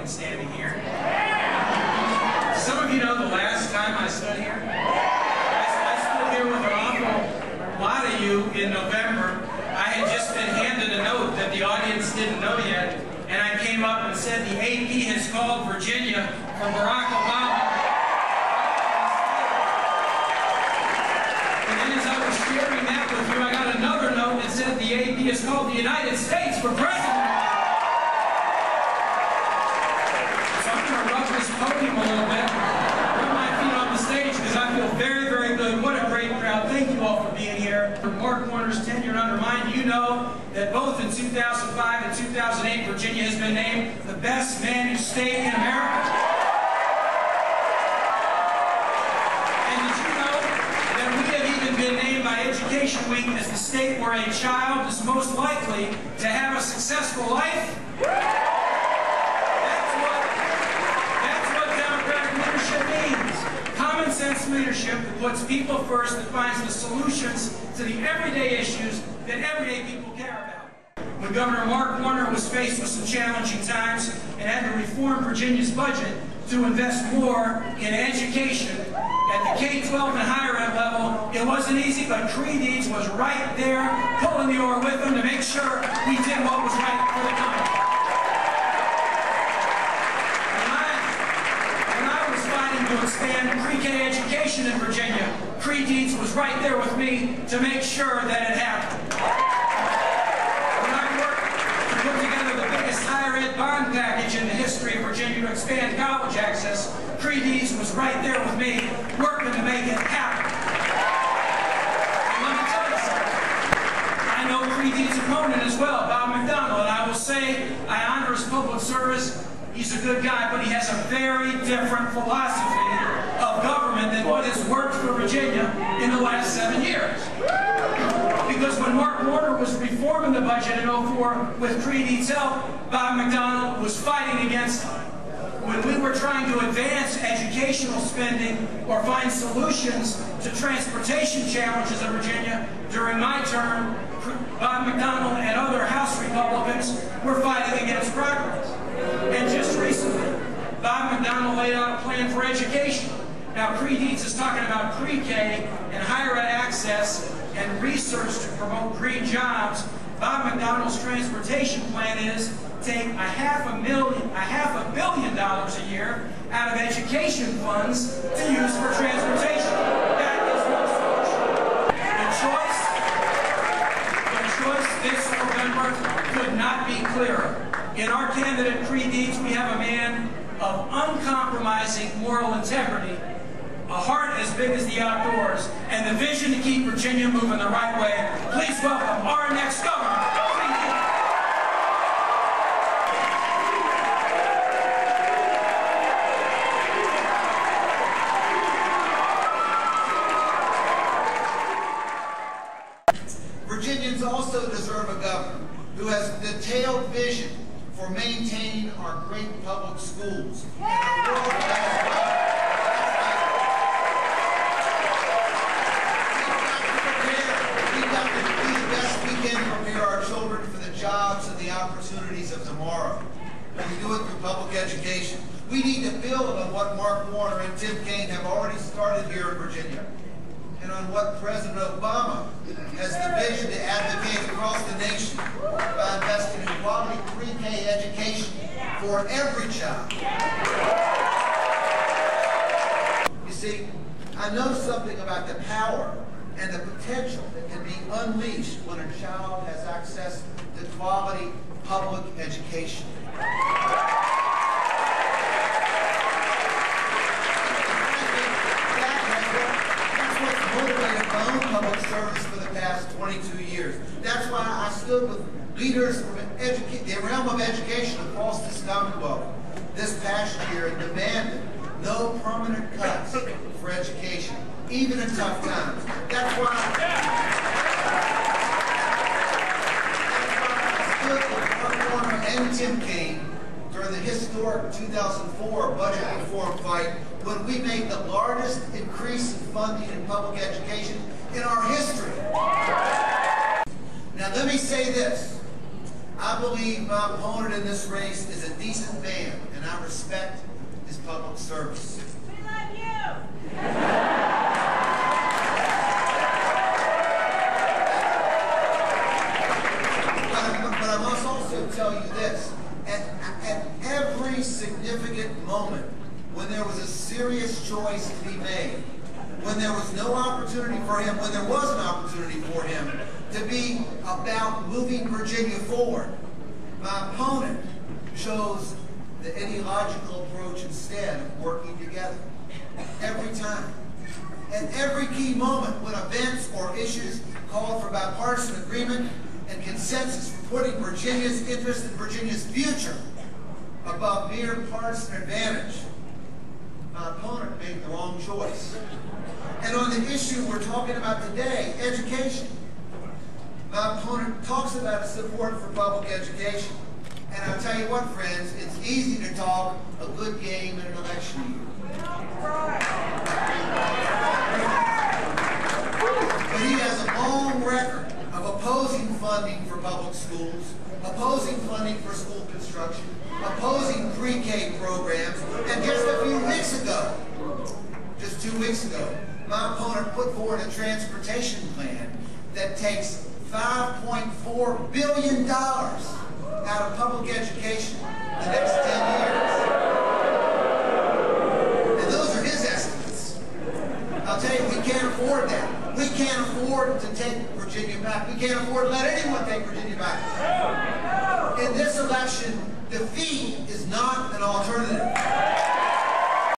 audience standing here. Some of you know the last time I stood here. I stood here with an awful lot of you in November. I had just been handed a note that the audience didn't know yet, and I came up and said the AP has called Virginia for Barack Obama. And then as I was sharing that with you, I got another note that said the AP has called the United States for president. Podium a little bit, put my feet on the stage because I feel very, very good. What a great crowd. Thank you all for being here. Mark Warner's tenure under mine, you know that both in 2005 and 2008, Virginia has been named the best managed state in America. And did you know that we have even been named by Education Week as the state where a child is most likely to have a successful life? Common sense leadership that puts people first, that finds the solutions to the everyday issues that everyday people care about. When Governor Mark Warner was faced with some challenging times and had to reform Virginia's budget to invest more in education at the K-12 and higher ed level, it wasn't easy, but Creigh was right there, pulling the oar with him to make sure we did what was right for the country. To expand pre-K education in Virginia, Creigh was right there with me to make sure that it happened. When I worked to put together the biggest higher ed bond package in the history of Virginia to expand college access, Creigh was right there with me, working to make it happen. And let me tell you something. I know Creigh opponent as well, Bob McDonnell, and I will say I honor his public service. He's a good guy, but he has a very different philosophy of government than what has worked for Virginia in the last 7 years. Because when Mark Warner was reforming the budget in 2004 with Creigh help, Bob McDonnell was fighting against him. When we were trying to advance educational spending or find solutions to transportation challenges in Virginia during my term, Bob McDonnell and other House Republicans were fighting against progress. And just recently, Bob McDonnell laid out a plan for education. Now, Creigh is talking about pre-K and higher ed access and research to promote green jobs. Bob McDonnell's transportation plan is take $500 million a year out of education funds to use for transportation. That is no solution. The choice this November could not be clearer. In our candidate, Creigh, we have a man of uncompromising moral integrity, a heart as big as the outdoors, and the vision to keep Virginia moving the right way. Please welcome our next governor, Creigh. Virginians also deserve a governor who has a detailed vision for maintaining our great public schools and a world-class We've got to do the best we can to prepare our children for the jobs and the opportunities of tomorrow. And we do it through public education. We need to build on what Mark Warner and Tim Kaine have already started here in Virginia, and on what President Obama has the vision to advocate across the nation by investing in quality pre-K education for every child. You see, I know something about the power and the potential that can be unleashed when a child has access to quality public education. Motivated my own public service for the past 22 years. That's why I stood with leaders from the realm of education across this Commonwealth this past year and demanded no permanent cuts for education, even in tough times. That's why I stood with Mark Warner and Tim Kaine during the historic 2004 budget reform fight, when we made the largest increase in funding in public education in our history. Now let me say this. I believe my opponent in this race is a decent man, and I respect his public service. We love you! But I must also tell you this. At every significant moment, when there was a serious choice to be made, when there was no opportunity for him, when there was an opportunity for him to be about moving Virginia forward, my opponent chose the ideological approach instead of working together. Every time. At every key moment when events or issues called for bipartisan agreement and consensus for putting Virginia's interest and Virginia's future above mere partisan advantage, my opponent made the wrong choice. And on the issue we're talking about today, education, my opponent talks about his support for public education. And I'll tell you what, friends, it's easy to talk a good game in an election year. But he has a long record of opposing funding for public schools, opposing funding for school construction, opposing pre-K programs, and just a few weeks ago, just 2 weeks ago, my opponent put forward a transportation plan that takes $5.4 billion out of public education in the next 10 years. And those are his estimates. I'll tell you, we can't afford that. We can't afford to take Virginia back. We can't afford to let anyone take Virginia back. In this election, defeat is not an alternative.